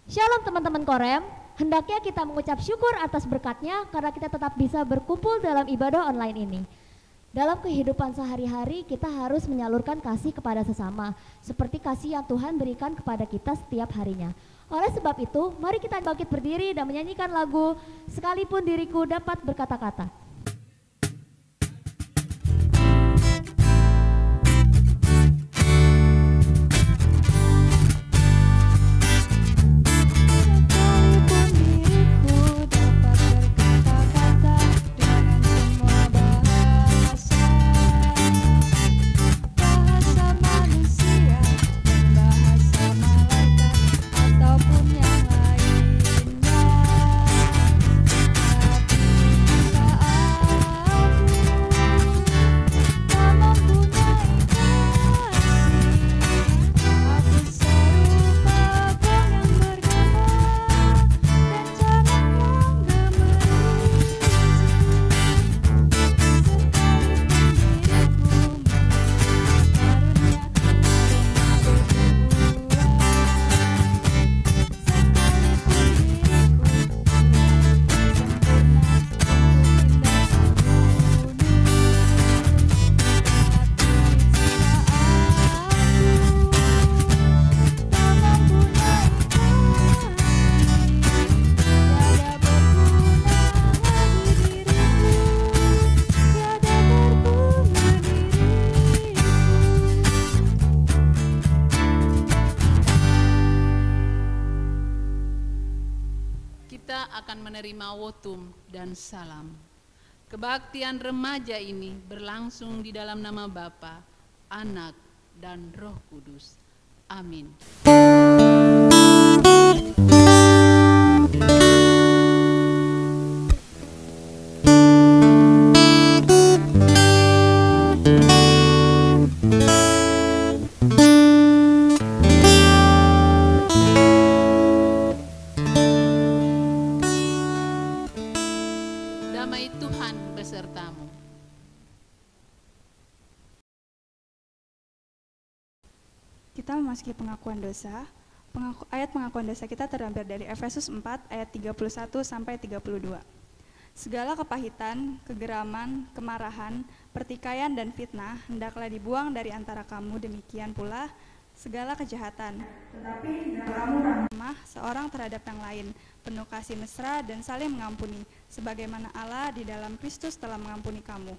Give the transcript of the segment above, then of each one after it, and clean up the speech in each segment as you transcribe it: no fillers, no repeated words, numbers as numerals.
Shalom teman-teman Korem, hendaknya kita mengucap syukur atas berkatnya karena kita tetap bisa berkumpul dalam ibadah online ini. Dalam kehidupan sehari-hari kita harus menyalurkan kasih kepada sesama, seperti kasih yang Tuhan berikan kepada kita setiap harinya. Oleh sebab itu, mari kita bangkit berdiri dan menyanyikan lagu Sekalipun Diriku Dapat Berkata-kata. Menerima wotum dan salam. Kebaktian remaja ini berlangsung di dalam nama Bapa, Anak, dan Roh Kudus. Amin. Kita memasuki pengakuan dosa. Ayat pengakuan dosa kita terambil dari Efesus 4 ayat 31 sampai 32. Segala kepahitan, kegeraman, kemarahan, pertikaian dan fitnah hendaklah dibuang dari antara kamu, demikian pula segala kejahatan. Tetapi kamu ramah seorang terhadap yang lain, penuh kasih mesra dan saling mengampuni, sebagaimana Allah di dalam Kristus telah mengampuni kamu.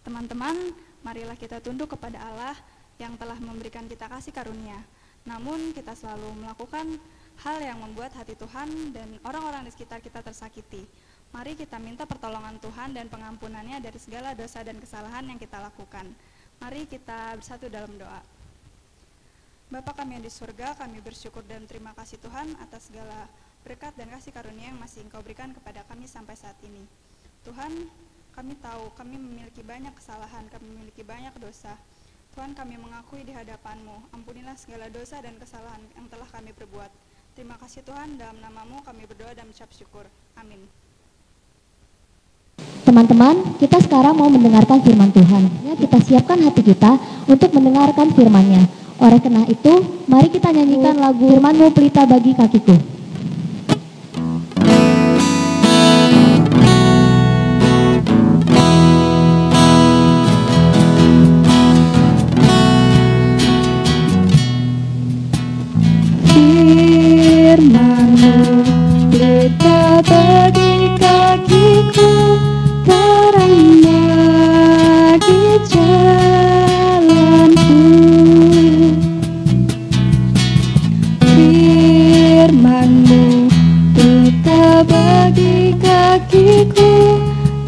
Teman-teman, marilah kita tunduk kepada Allah yang telah memberikan kita kasih karunia. Namun kita selalu melakukan hal yang membuat hati Tuhan dan orang-orang di sekitar kita tersakiti. Mari kita minta pertolongan Tuhan dan pengampunannya dari segala dosa dan kesalahan yang kita lakukan. Mari kita bersatu dalam doa. Bapa kami yang di surga, kami bersyukur dan terima kasih Tuhan atas segala berkat dan kasih karunia yang masih Engkau berikan kepada kami sampai saat ini. Tuhan, kami tahu kami memiliki banyak kesalahan, kami memiliki banyak dosa. Tuhan, kami mengakui di hadapan-Mu, ampunilah segala dosa dan kesalahan yang telah kami perbuat. Terima kasih Tuhan, dalam nama-Mu kami berdoa dan mengucap syukur. Amin. Teman-teman, kita sekarang mau mendengarkan firman Tuhan. Ya, kita siapkan hati kita untuk mendengarkan firman-Nya. Oleh karena itu, mari kita nyanyikan lagu Firman-Mu Pelita Bagi Kakiku. Firman-Mu pelita bagi kakiku, terang bagi jalanku. Firman-Mu pelita bagi kakiku,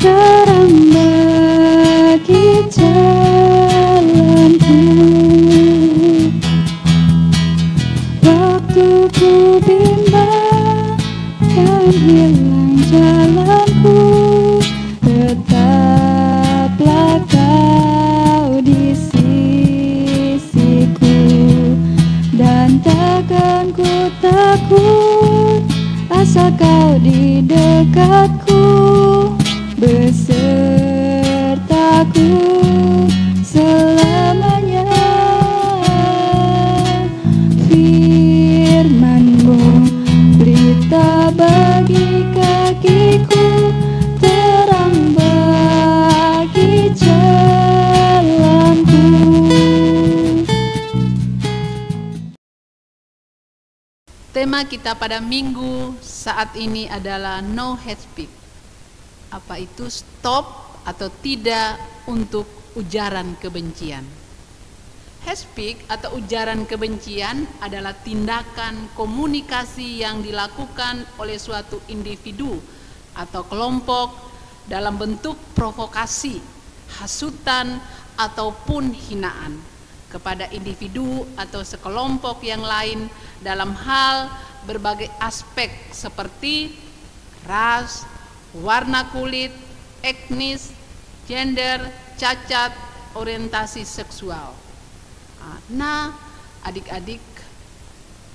terang bagi jalanku. Waktu ku bimbang dan hilang jalanku, tetaplah Kau di sisiku, dan takkan ku takut asal Kau di dekatku, besertaku selamanya. Firman-Mu tema kita pada minggu saat ini adalah no hate speech. Apa itu stop atau tidak untuk ujaran kebencian? Hate speech atau ujaran kebencian adalah tindakan komunikasi yang dilakukan oleh suatu individu atau kelompok dalam bentuk provokasi, hasutan, ataupun hinaan kepada individu atau sekelompok yang lain dalam hal berbagai aspek seperti ras, warna kulit, etnis, gender, cacat, orientasi seksual. Nah, adik-adik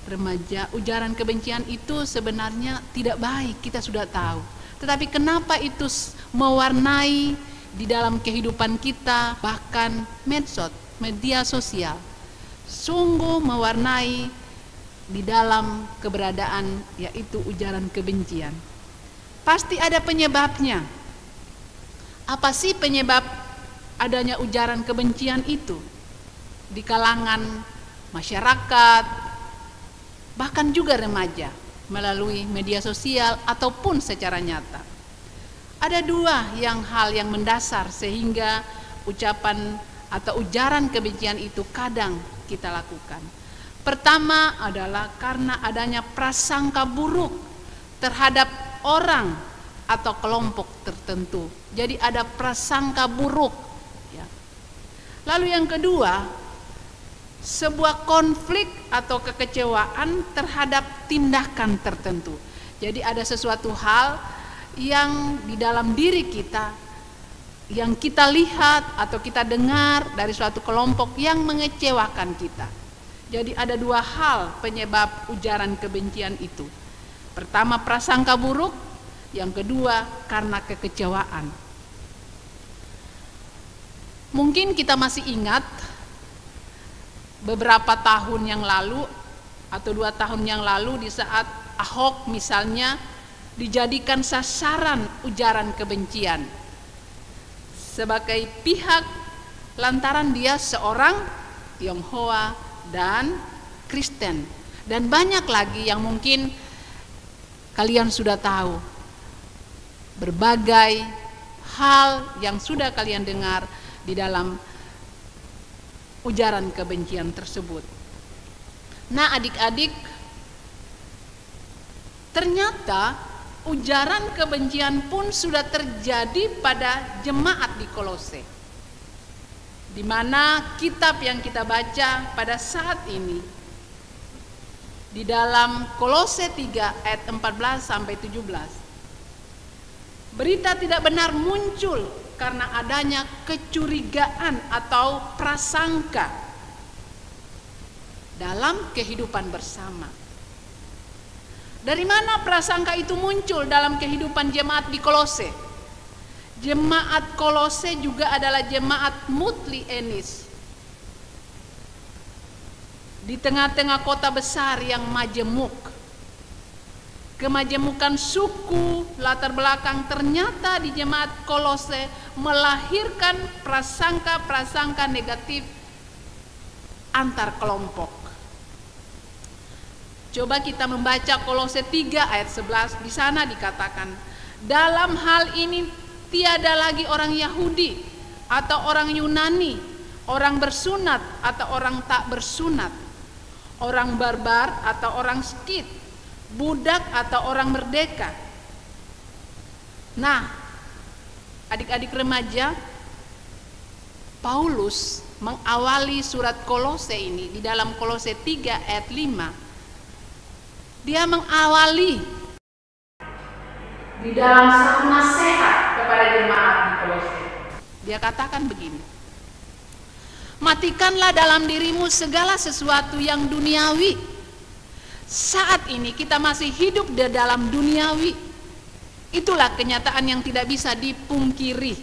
remaja, ujaran kebencian itu sebenarnya tidak baik, kita sudah tahu. Tetapi kenapa itu mewarnai di dalam kehidupan kita, bahkan medsos, media sosial, sungguh mewarnai di dalam keberadaan, yaitu ujaran kebencian. Pasti ada penyebabnya. Apa sih penyebab adanya ujaran kebencian itu di kalangan masyarakat, bahkan juga remaja, melalui media sosial ataupun secara nyata? Ada dua hal yang mendasar sehingga ucapan atau ujaran kebencian itu kadang kita lakukan. Pertama adalah karena adanya prasangka buruk terhadap orang atau kelompok tertentu. Jadi ada prasangka buruk. Lalu yang kedua, sebuah konflik atau kekecewaan terhadap tindakan tertentu. Jadi ada sesuatu hal yang di dalam diri kita, yang kita lihat atau kita dengar dari suatu kelompok yang mengecewakan kita. Jadi ada dua hal penyebab ujaran kebencian itu. Pertama prasangka buruk, yang kedua karena kekecewaan. Mungkin kita masih ingat beberapa tahun yang lalu atau 2 tahun yang lalu di saat Ahok misalnya dijadikan sasaran ujaran kebencian sebagai pihak lantaran dia seorang Tionghoa dan Kristen, dan banyak lagi yang mungkin kalian sudah tahu, berbagai hal yang sudah kalian dengar di dalam ujaran kebencian tersebut. Nah, adik-adik, ternyata ujaran kebencian pun sudah terjadi pada jemaat di Kolose, di mana kitab yang kita baca pada saat ini di dalam Kolose 3 ayat 14 sampai 17. Berita tidak benar muncul karena adanya kecurigaan atau prasangka dalam kehidupan bersama. Dari mana prasangka itu muncul dalam kehidupan jemaat di Kolose? Jemaat Kolose juga adalah jemaat multi-etnis di tengah-tengah kota besar yang majemuk. Kemajemukan suku latar belakang ternyata di jemaat Kolose melahirkan prasangka-prasangka negatif antar kelompok. Coba kita membaca Kolose 3 ayat 11, di sana dikatakan, dalam hal ini tiada lagi orang Yahudi atau orang Yunani, orang bersunat atau orang tak bersunat, orang barbar atau orang Skit, budak atau orang merdeka. Nah, adik-adik remaja, Paulus mengawali surat Kolose ini di dalam Kolose 3 ayat 5. Dia mengawali di dalam satu nasihat kepada jemaat di Kolose. Dia katakan begini, matikanlah dalam dirimu segala sesuatu yang duniawi. Saat ini kita masih hidup di dalam duniawi. Itulah kenyataan yang tidak bisa dipungkiri.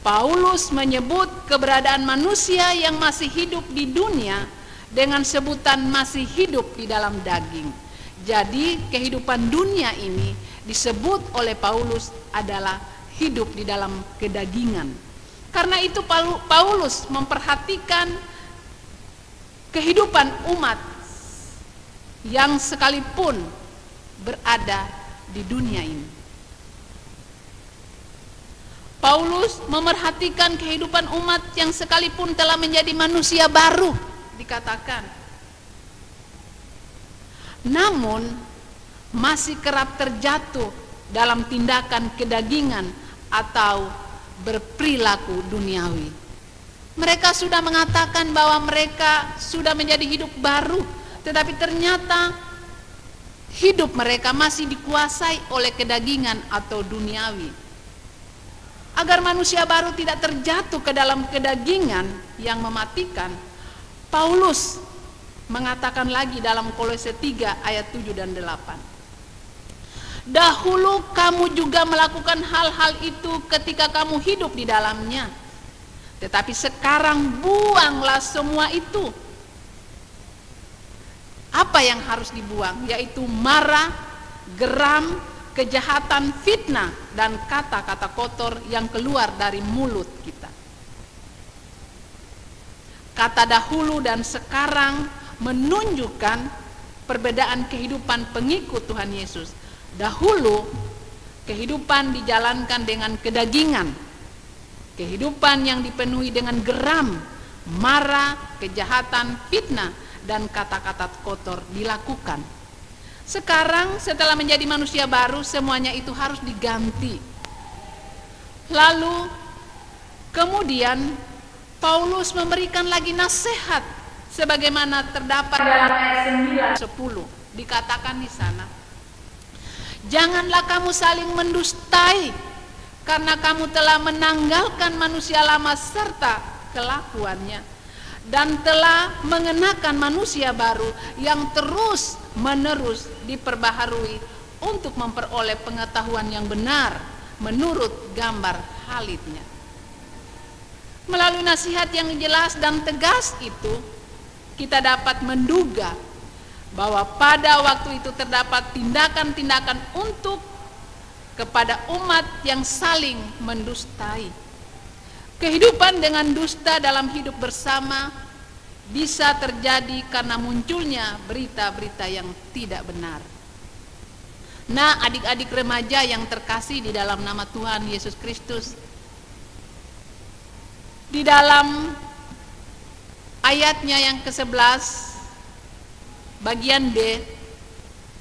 Paulus menyebut keberadaan manusia yang masih hidup di dunia dengan sebutan masih hidup di dalam daging. Jadi kehidupan dunia ini disebut oleh Paulus adalah hidup di dalam kedagingan. Karena itu Paulus memperhatikan kehidupan umat yang sekalipun berada di dunia ini. Paulus memerhatikan kehidupan umat yang sekalipun telah menjadi manusia baru, dikatakan, namun masih kerap terjatuh dalam tindakan kedagingan atau berperilaku duniawi. Mereka sudah mengatakan bahwa mereka sudah menjadi hidup baru, tetapi ternyata hidup mereka masih dikuasai oleh kedagingan atau duniawi. Agar manusia baru tidak terjatuh ke dalam kedagingan yang mematikan, Paulus mengatakan lagi dalam Kolose 3 ayat 7 dan 8. Dahulu kamu juga melakukan hal-hal itu ketika kamu hidup di dalamnya. Tetapi sekarang buanglah semua itu. Apa yang harus dibuang? Yaitu marah, geram, kejahatan, fitnah, dan kata-kata kotor yang keluar dari mulut kita. Kata dahulu dan sekarang menunjukkan perbedaan kehidupan pengikut Tuhan Yesus. Dahulu kehidupan dijalankan dengan kedagingan, kehidupan yang dipenuhi dengan geram, marah, kejahatan, fitnah, dan kata-kata kotor dilakukan. Sekarang setelah menjadi manusia baru, semuanya itu harus diganti. Lalu kemudian Paulus memberikan lagi nasihat sebagaimana terdapat dalam ayat 9-10. Dikatakan di sana, janganlah kamu saling mendustai, karena kamu telah menanggalkan manusia lama serta kelakuannya, dan telah mengenakan manusia baru yang terus menerus diperbaharui untuk memperoleh pengetahuan yang benar menurut gambar halitnya. Melalui nasihat yang jelas dan tegas itu, kita dapat menduga bahwa pada waktu itu terdapat tindakan-tindakan untuk kepada umat yang saling mendustai. Kehidupan dengan dusta dalam hidup bersama bisa terjadi karena munculnya berita-berita yang tidak benar. Nah, adik-adik remaja yang terkasih di dalam nama Tuhan Yesus Kristus, di dalam ayatnya yang ke-11 bagian D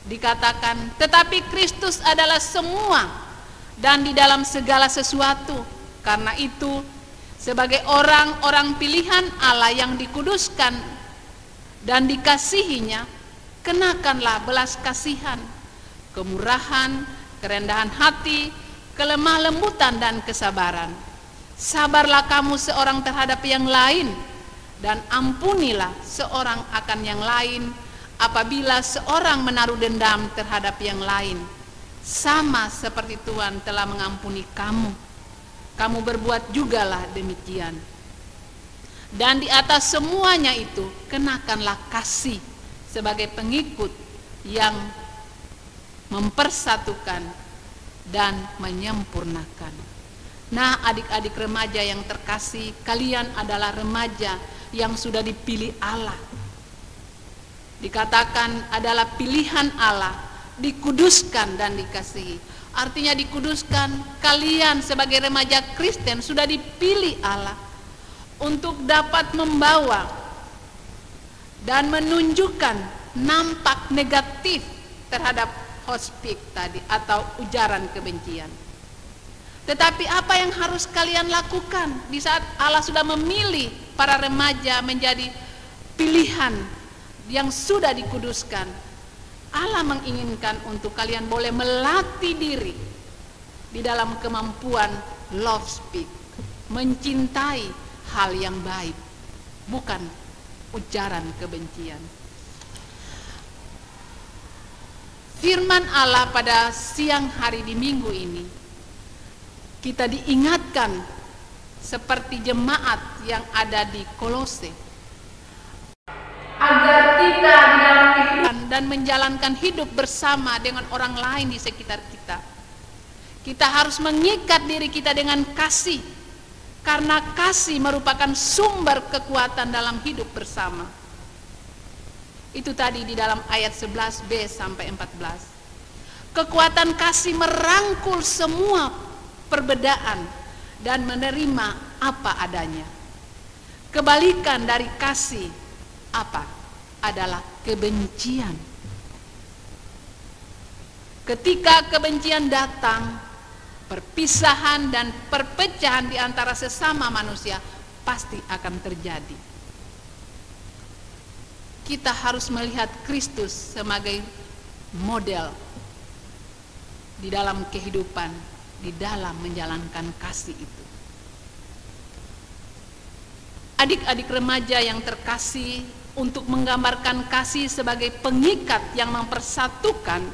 dikatakan, tetapi Kristus adalah semua dan di dalam segala sesuatu. Karena itu, sebagai orang-orang pilihan Allah yang dikuduskan dan dikasihinya, kenakanlah belas kasihan, kemurahan, kerendahan hati, kelemah lembutan dan kesabaran. Sabarlah kamu seorang terhadap yang lain, dan ampunilah seorang akan yang lain apabila seorang menaruh dendam terhadap yang lain. Sama seperti Tuhan telah mengampuni kamu, kamu berbuat jugalah demikian. Dan di atas semuanya itu, kenakanlah kasih sebagai pengikut yang mempersatukan dan menyempurnakan. Nah, adik-adik remaja yang terkasih, kalian adalah remaja yang sudah dipilih Allah. Dikatakan adalah pilihan Allah, dikuduskan dan dikasihi. Artinya dikuduskan, kalian sebagai remaja Kristen sudah dipilih Allah untuk dapat membawa dan menunjukkan nampak negatif terhadap hot speak tadi atau ujaran kebencian. Tetapi apa yang harus kalian lakukan di saat Allah sudah memilih para remaja menjadi pilihan yang sudah dikuduskan? Allah menginginkan untuk kalian boleh melatih diri di dalam kemampuan love speak, mencintai hal yang baik, bukan ujaran kebencian. Firman Allah pada siang hari di minggu ini, kita diingatkan seperti jemaat yang ada di Kolose, agar kita di dalam kehidupan dan menjalankan hidup bersama dengan orang lain di sekitar kita, kita harus mengikat diri kita dengan kasih, karena kasih merupakan sumber kekuatan dalam hidup bersama. Itu tadi di dalam ayat 11b sampai 14. Kekuatan kasih merangkul semua perbedaan dan menerima apa adanya. Kebalikan dari kasih apa? Adalah kebencian. Ketika kebencian datang, perpisahan dan perpecahan di antara sesama manusia pasti akan terjadi. Kita harus melihat Kristus sebagai model di dalam kehidupan, di dalam menjalankan kasih itu. Adik-adik remaja yang terkasih, untuk menggambarkan kasih sebagai pengikat yang mempersatukan,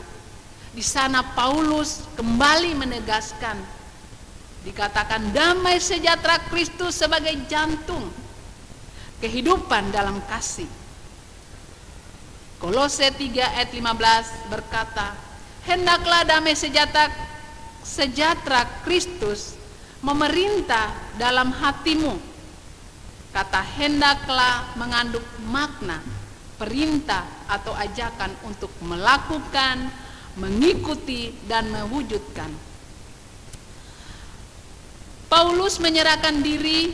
di sana Paulus kembali menegaskan, dikatakan damai sejahtera Kristus sebagai jantung kehidupan dalam kasih. Kolose 3 ayat 15 berkata, hendaklah damai sejahtera Kristus memerintah dalam hatimu. Kata hendaklah mengandung makna perintah atau ajakan untuk melakukan, mengikuti, dan mewujudkan. Paulus menyerahkan diri,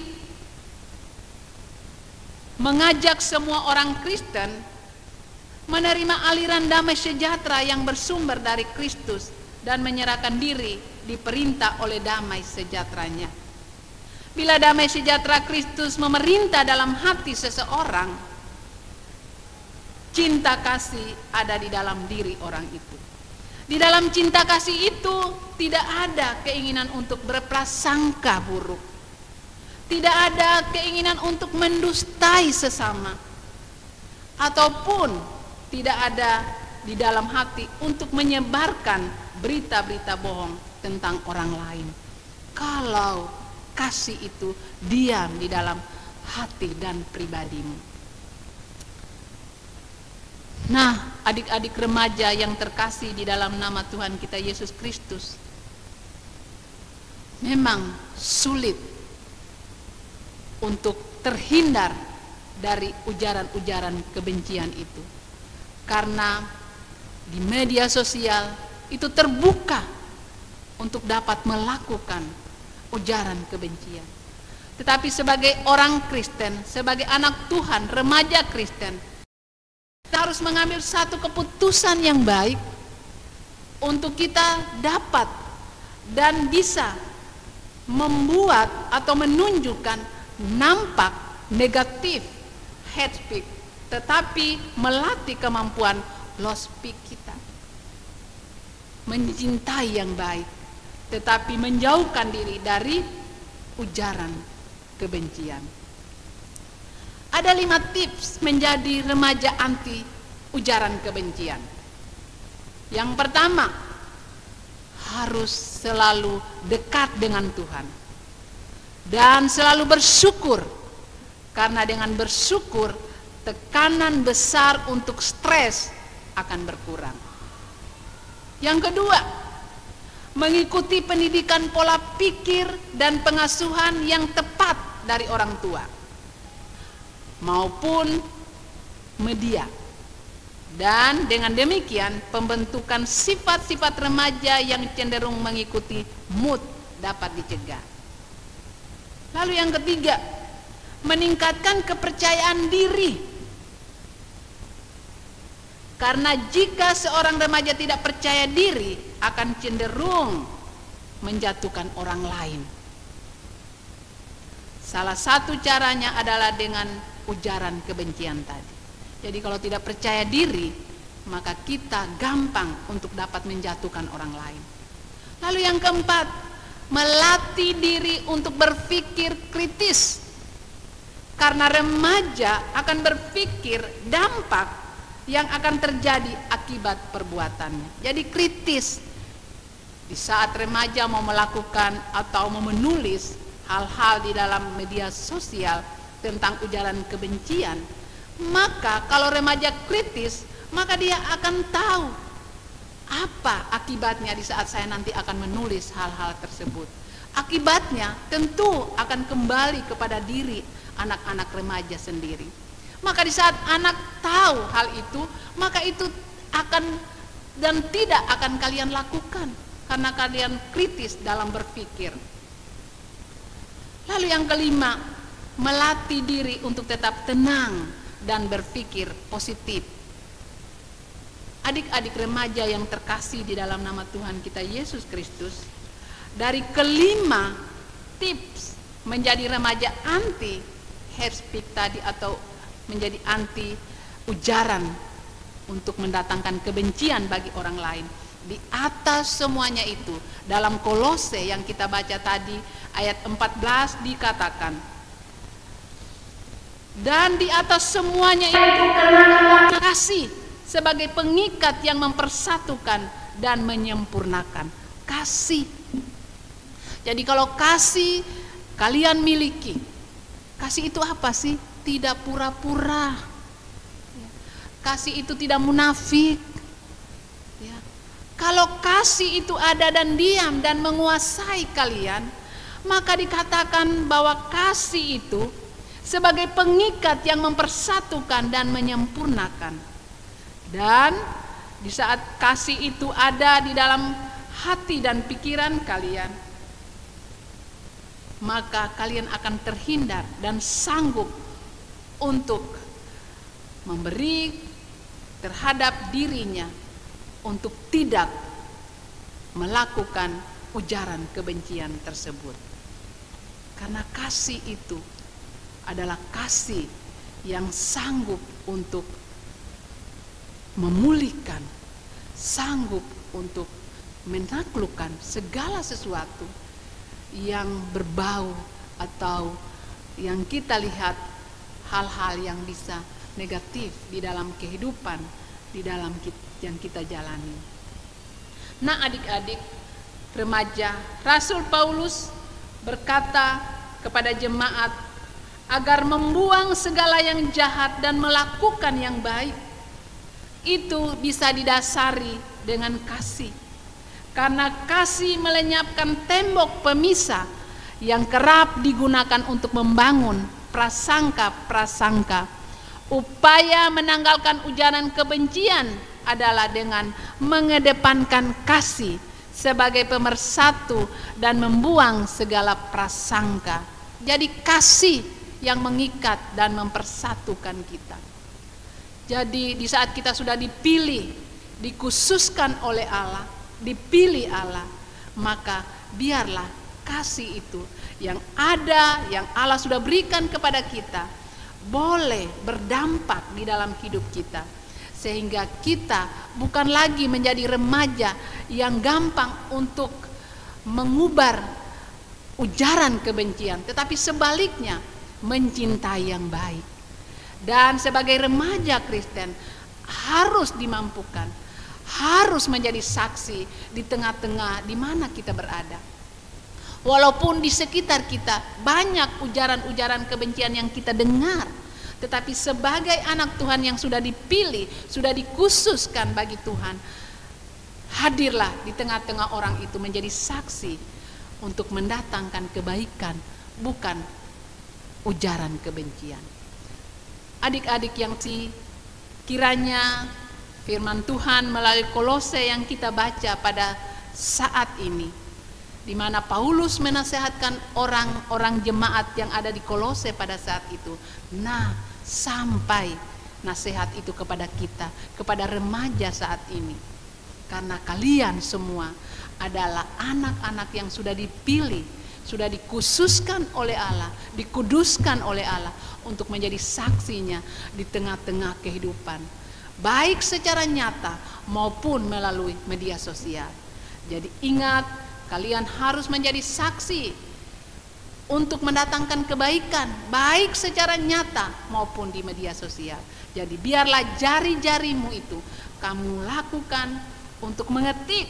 mengajak semua orang Kristen menerima aliran damai sejahtera yang bersumber dari Kristus dan menyerahkan diri diperintah oleh damai sejahteranya. Bila damai sejahtera Kristus memerintah dalam hati seseorang, cinta kasih ada di dalam diri orang itu. Di dalam cinta kasih itu tidak ada keinginan untuk berprasangka buruk. Tidak ada keinginan untuk mendustai sesama. Ataupun tidak ada di dalam hati untuk menyebarkan berita-berita bohong tentang orang lain. Kalau kasih itu diam di dalam hati dan pribadimu. Nah, adik-adik remaja yang terkasih di dalam nama Tuhan kita Yesus Kristus, memang sulit untuk terhindar dari ujaran-ujaran kebencian itu. Karena di media sosial itu terbuka untuk dapat melakukan ujaran kebencian. Tetapi sebagai orang Kristen, sebagai anak Tuhan, remaja Kristen, kita harus mengambil satu keputusan yang baik untuk kita dapat dan bisa membuat atau menunjukkan nampak negatif hate speech, tetapi melatih kemampuan love speak kita, mencintai yang baik, tetapi menjauhkan diri dari ujaran kebencian. Ada 5 tips menjadi remaja anti ujaran kebencian. Yang pertama, harus selalu dekat dengan Tuhan dan selalu bersyukur, karena dengan bersyukur tekanan besar untuk stres akan berkurang. Yang kedua, mengikuti pendidikan pola pikir dan pengasuhan yang tepat dari orang tua maupun media. Dan dengan demikian pembentukan sifat-sifat remaja yang cenderung mengikuti mood dapat dicegah. Lalu yang ketiga, meningkatkan kepercayaan diri. Karena jika seorang remaja tidak percaya diri, akan cenderung menjatuhkan orang lain. Salah satu caranya adalah dengan ujaran kebencian tadi. Jadi kalau tidak percaya diri, maka kita gampang untuk dapat menjatuhkan orang lain. Lalu yang keempat, melatih diri untuk berpikir kritis. Karena remaja akan berpikir dampak yang akan terjadi akibat perbuatannya. Jadi kritis. Di saat remaja mau melakukan atau mau menulis hal-hal di dalam media sosial tentang ujaran kebencian, maka kalau remaja kritis, maka dia akan tahu apa akibatnya di saat saya nanti akan menulis hal-hal tersebut. Akibatnya tentu akan kembali kepada diri anak-anak remaja sendiri. Maka di saat anak tahu hal itu, maka itu akan dan tidak akan kalian lakukan karena kalian kritis dalam berpikir. Lalu yang kelima, melatih diri untuk tetap tenang dan berpikir positif. Adik-adik remaja yang terkasih di dalam nama Tuhan kita Yesus Kristus, dari kelima tips menjadi remaja anti hate speech tadi atau menjadi anti ujaran untuk mendatangkan kebencian bagi orang lain, di atas semuanya itu dalam Kolose yang kita baca tadi ayat 14 dikatakan, dan di atas semuanya itu kenakanlah kasih sebagai pengikat yang mempersatukan dan menyempurnakan. Kasih. Jadi kalau kasih kalian miliki, kasih itu apa sih? Tidak pura-pura. Kasih itu tidak munafik. Kalau kasih itu ada dan diam dan menguasai kalian, maka dikatakan bahwa kasih itu sebagai pengikat yang mempersatukan dan menyempurnakan. Dan di saat kasih itu ada di dalam hati dan pikiran kalian, maka kalian akan terhindar dan sanggup untuk memberi terhadap dirinya untuk tidak melakukan ujaran kebencian tersebut. Karena kasih itu adalah kasih yang sanggup untuk memulihkan, sanggup untuk menaklukkan segala sesuatu yang berbau atau yang kita lihat hal-hal yang bisa negatif di dalam kehidupan, di dalam yang kita jalani. Nah adik-adik remaja, Rasul Paulus berkata kepada jemaat agar membuang segala yang jahat dan melakukan yang baik. Itu bisa didasari dengan kasih. Karena kasih melenyapkan tembok pemisah yang kerap digunakan untuk membangun prasangka-prasangka. Upaya menanggalkan ujaran kebencian adalah dengan mengedepankan kasih sebagai pemersatu dan membuang segala prasangka. Jadi kasih yang mengikat dan mempersatukan kita. Jadi di saat kita sudah dipilih, dikhususkan oleh Allah, dipilih Allah, maka biarlah kasih itu yang ada, yang Allah sudah berikan kepada kita, boleh berdampak di dalam hidup kita. Sehingga kita bukan lagi menjadi remaja yang gampang untuk mengubar ujaran kebencian, tetapi sebaliknya mencintai yang baik. Dan sebagai remaja Kristen harus dimampukan, harus menjadi saksi di tengah-tengah di mana kita berada. Walaupun di sekitar kita banyak ujaran-ujaran kebencian yang kita dengar, tetapi sebagai anak Tuhan yang sudah dipilih, sudah dikhususkan bagi Tuhan, hadirlah di tengah-tengah orang itu menjadi saksi untuk mendatangkan kebaikan, bukan ujaran kebencian. Adik-adik yang kiranya firman Tuhan melalui Kolose yang kita baca pada saat ini, di mana Paulus menasehatkan orang-orang jemaat yang ada di Kolose pada saat itu. Nah, sampai nasihat itu kepada kita, kepada remaja saat ini. Karena kalian semua adalah anak-anak yang sudah dipilih, sudah dikhususkan oleh Allah, dikuduskan oleh Allah untuk menjadi saksinya di tengah-tengah kehidupan, baik secara nyata maupun melalui media sosial. Jadi ingat, kalian harus menjadi saksi untuk mendatangkan kebaikan, baik secara nyata maupun di media sosial. Jadi biarlah jari-jarimu itu kamu lakukan untuk mengetik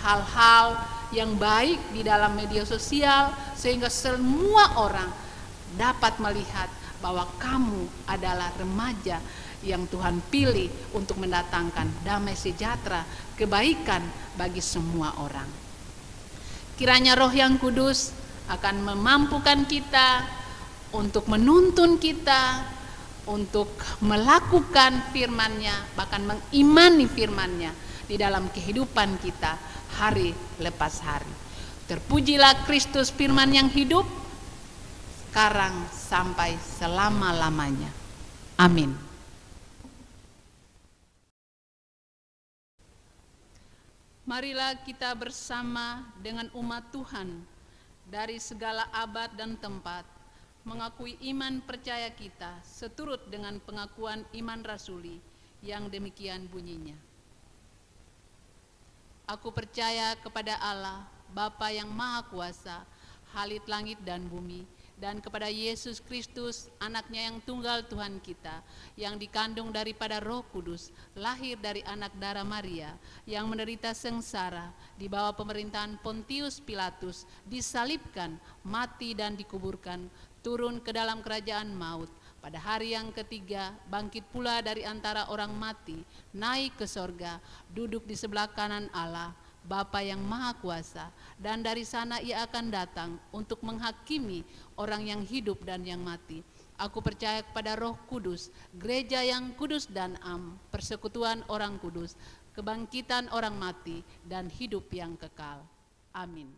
hal-hal yang baik di dalam media sosial, sehingga semua orang dapat melihat bahwa kamu adalah remaja yang Tuhan pilih untuk mendatangkan damai sejahtera, kebaikan bagi semua orang. Kiranya Roh yang Kudus akan memampukan kita untuk menuntun kita, untuk melakukan firman-Nya, bahkan mengimani firman-Nya di dalam kehidupan kita hari lepas hari. Terpujilah Kristus firman yang hidup, sekarang sampai selama-lamanya. Amin. Marilah kita bersama dengan umat Tuhan dari segala abad dan tempat mengakui iman percaya kita seturut dengan pengakuan iman rasuli yang demikian bunyinya. Aku percaya kepada Allah, Bapa yang Maha Kuasa, Khalid langit dan bumi, dan kepada Yesus Kristus, anaknya yang tunggal Tuhan kita, yang dikandung daripada Roh Kudus, lahir dari anak darah Maria, yang menderita sengsara, di bawah pemerintahan Pontius Pilatus, disalibkan, mati dan dikuburkan, turun ke dalam kerajaan maut, pada hari yang ketiga bangkit pula dari antara orang mati, naik ke sorga, duduk di sebelah kanan Allah, Bapa yang Maha Kuasa, dan dari sana Ia akan datang untuk menghakimi orang yang hidup dan yang mati. Aku percaya kepada Roh Kudus, gereja yang kudus dan am, persekutuan orang kudus, kebangkitan orang mati, dan hidup yang kekal. Amin.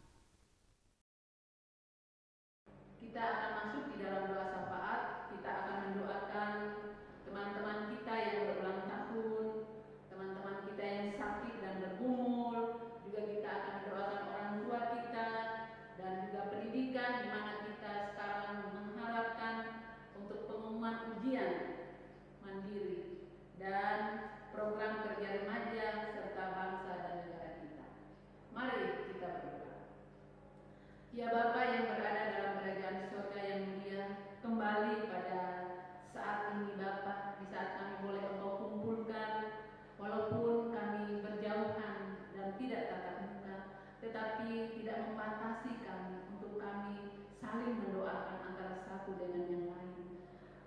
Kita akan masuk di dalam doa syafaat. Kita akan mendoakan teman-teman kita yang berulang tahun, teman-teman kita yang sakit dan bergumul. Juga kita akan mendoakan orang tua kita dan juga pendidikan, di mana kita sekarang mengharapkan untuk pengumuman ujian mandiri dan program kerja remaja serta bangsa dan negara kita. Mari kita berdoa. Ya Bapa yang berada dalam kerajaan surga yang mulia, kembali pada saat ini Bapa, di saat kami boleh Engkau kumpulkan, walaupun kami berjauhan dan tidak tatap muka, tetapi tidak membatasi kami untuk kami saling mendoakan antara satu dengan yang lain.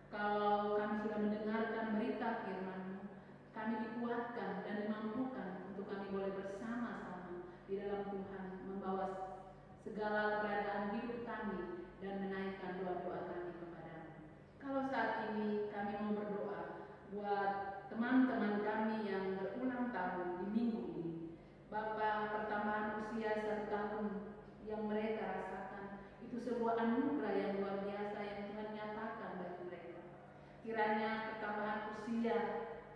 Kalau kami sudah mendengarkan berita firman-Mu, kami dikuatkan dan dimampukan untuk kami boleh bersama-sama di dalam Tuhan membawa segala keadaan hidup kami dan menaikkan doa-doa kami kepadamu. Kalau saat ini kami mau berdoa buat teman-teman kami yang berulang tahun di minggu ini, Bapa, pertambahan usia 1 tahun yang mereka rasakan itu sebuah anugerah yang luar biasa yang Tuhan nyatakan bagi mereka. Kiranya pertambahan usia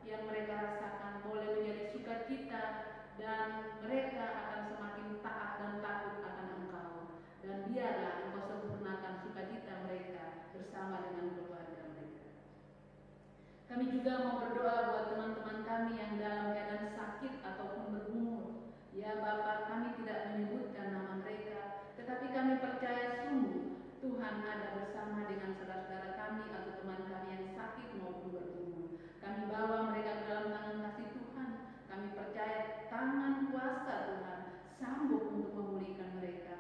yang mereka rasakan boleh menjadi sukacita dan mereka akan semakin taat dan takut akan Engkau, dan biarlah Engkau sempurnakan sukacita mereka bersama dengan keluarga mereka. Kami juga mau berdoa buat teman-teman kami yang dalam keadaan sakit ataupun bergumul. Ya Bapa, kami tidak menyebutkan nama mereka, tetapi kami percaya sungguh Tuhan ada bersama dengan saudara-saudara kami atau teman kami yang sakit maupun bergumul. Kami bawa mereka ke dalam tangan kasih Tuhan. Kami percaya tangan kuasa Tuhan sanggup untuk memulihkan mereka.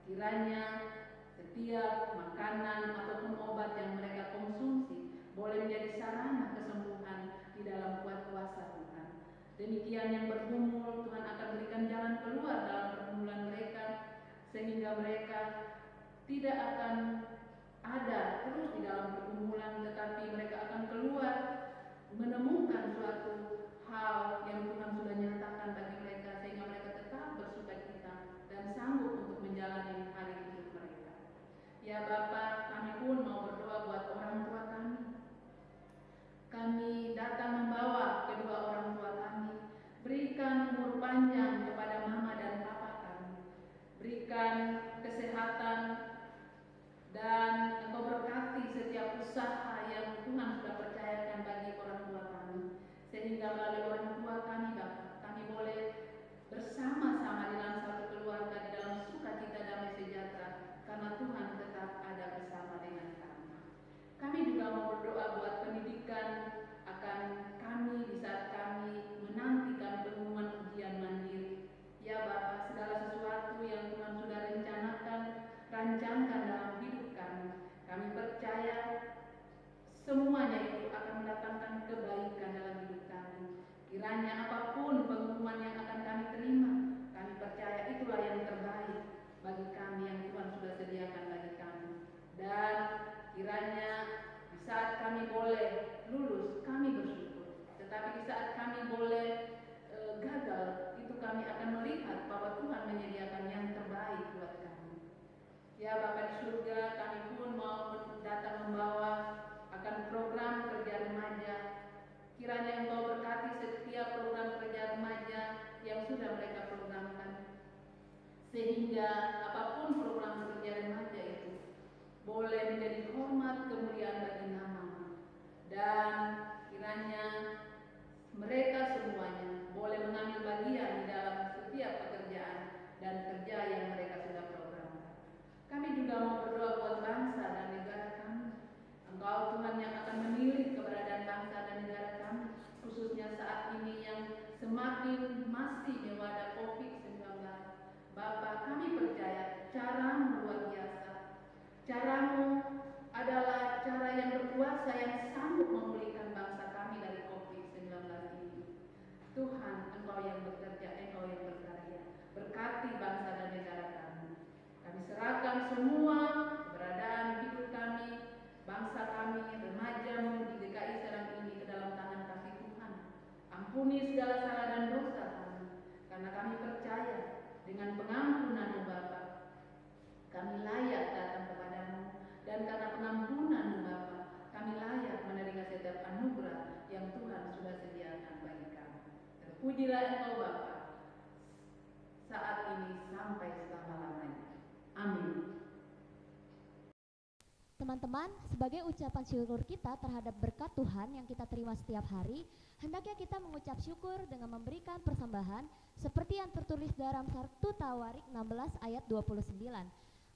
Kiranya setiap makanan ataupun obat yang mereka konsumsi boleh menjadi sarana kesembuhan di dalam kuat kuasa Tuhan. Demikian yang bergumul, Tuhan akan berikan jalan keluar dalam pergumulan mereka, sehingga mereka tidak akan ada terus di dalam pergumulan, tetapi mereka akan keluar menemukan suatu hal yang Tuhan sudah nyatakan bagi mereka, sehingga mereka tetap bersukacita dan sanggup untuk menjalani hari hidup mereka. Ya Bapa, kami pun mau berdoa buat orang tua kami. Kami datang membawa kedua orang tua kami. Berikan umur panjang kepada mama dan papa kami. Berikan kesehatan dan Engkau berkati setiap usaha yang Tuhan sudah percayakan bagi orang tua kami, sehingga melalui orang tua kami Bapa, kami boleh Ya Bapa di surga, kami pun mau datang membawa akan program kerja remaja. Kiranya Engkau berkati setiap program kerja remaja yang sudah mereka programkan, sehingga apapun program kerja remaja itu boleh menjadi hormat kemuliaan bagi nama-Mu, dan kiranya mereka semuanya boleh mengambil bagian di dalam setiap pekerjaan dan kerja yang mereka sudah programkan. Kami juga mau berdoa buat bangsa dan negara kami. Engkau Tuhan yang akan menilik keberadaan bangsa dan negara kami, khususnya saat ini yang semakin masih mewabah COVID-19. Bapa, kami percaya cara-Mu luar biasa. Cara-Mu adalah cara yang berkuasa yang sanggup memulihkan bangsa kami dari COVID-19 ini. Tuhan, Engkau yang bekerja, Engkau yang berkarya. Berkati bangsa dan negara kami. Kami serahkan semua keberadaan hidup kami, bangsa kami, remaja-Mu di DKI Serang ini ke dalam tangan kasih Tuhan. Ampuni segala salah dan dosa kami, karena kami percaya dengan pengampunan-Mu Bapa, kami layak datang kepadamu, dan karena pengampunan-Mu Bapa, kami layak menerima setiap anugerah yang Tuhan sudah sediakan bagi kami. Terpujilah Engkau Bapa, saat ini sampai selama-lamanya. Amin. Teman-teman, sebagai ucapan syukur kita terhadap berkat Tuhan yang kita terima setiap hari, hendaknya kita mengucap syukur dengan memberikan persembahan seperti yang tertulis dalam 1 Tawarik 16 ayat 29.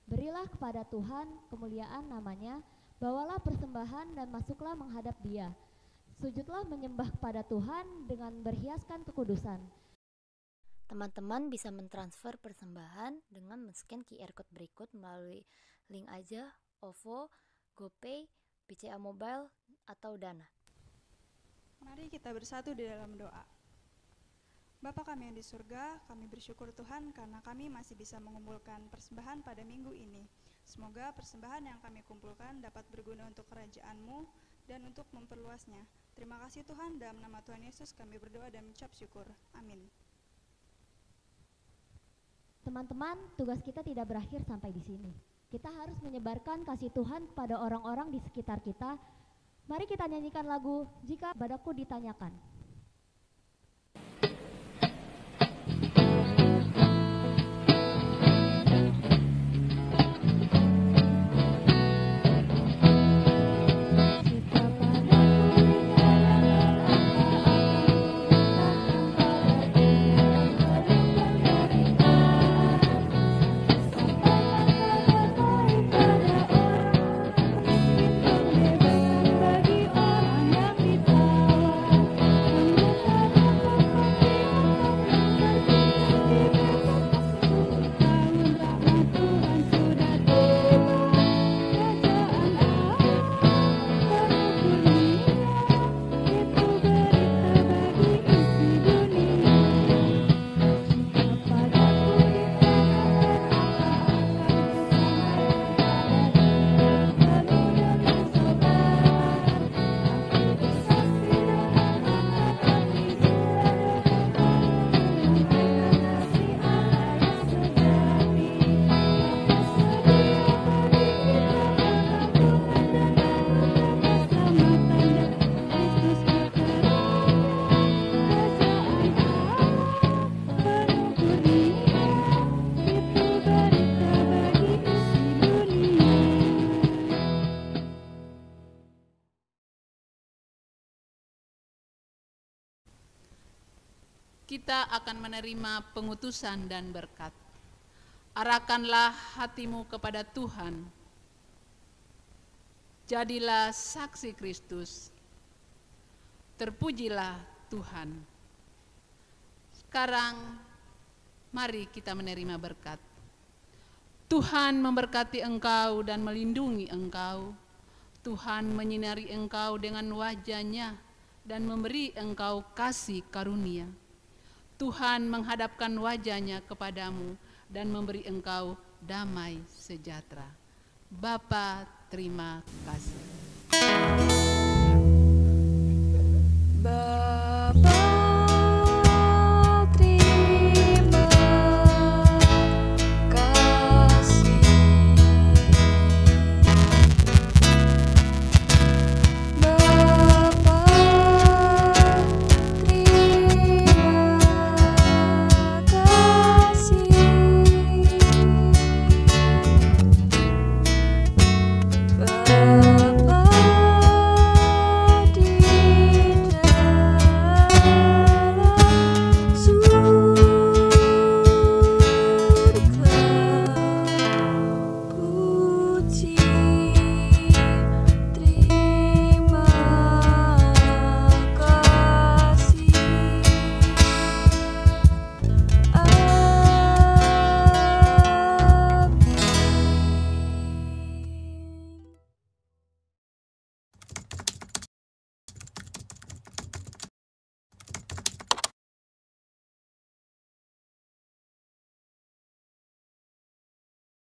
Berilah kepada Tuhan kemuliaan namanya, bawalah persembahan dan masuklah menghadap Dia. Sujudlah menyembah kepada Tuhan dengan berhiaskan kekudusan. Teman-teman bisa mentransfer persembahan dengan men-scan QR code berikut melalui link aja, OVO, GoPay, BCA Mobile, atau Dana. Mari kita bersatu di dalam doa. Bapa kami yang di surga, kami bersyukur Tuhan karena kami masih bisa mengumpulkan persembahan pada minggu ini. Semoga persembahan yang kami kumpulkan dapat berguna untuk kerajaan-Mu dan untuk memperluasnya. Terima kasih Tuhan, dalam nama Tuhan Yesus kami berdoa dan mengucap syukur. Amin. Teman-teman, tugas kita tidak berakhir sampai di sini. Kita harus menyebarkan kasih Tuhan kepada orang-orang di sekitar kita. Mari kita nyanyikan lagu Jika Padaku Ditanyakan. Kita akan menerima pengutusan dan berkat. Arahkanlah hatimu kepada Tuhan. Jadilah saksi Kristus. Terpujilah Tuhan. Sekarang mari kita menerima berkat. Tuhan memberkati engkau dan melindungi engkau. Tuhan menyinari engkau dengan wajah-Nya dan memberi engkau kasih karunia. Tuhan menghadapkan wajah-Nya kepadamu dan memberi engkau damai sejahtera. Bapa, terima kasih.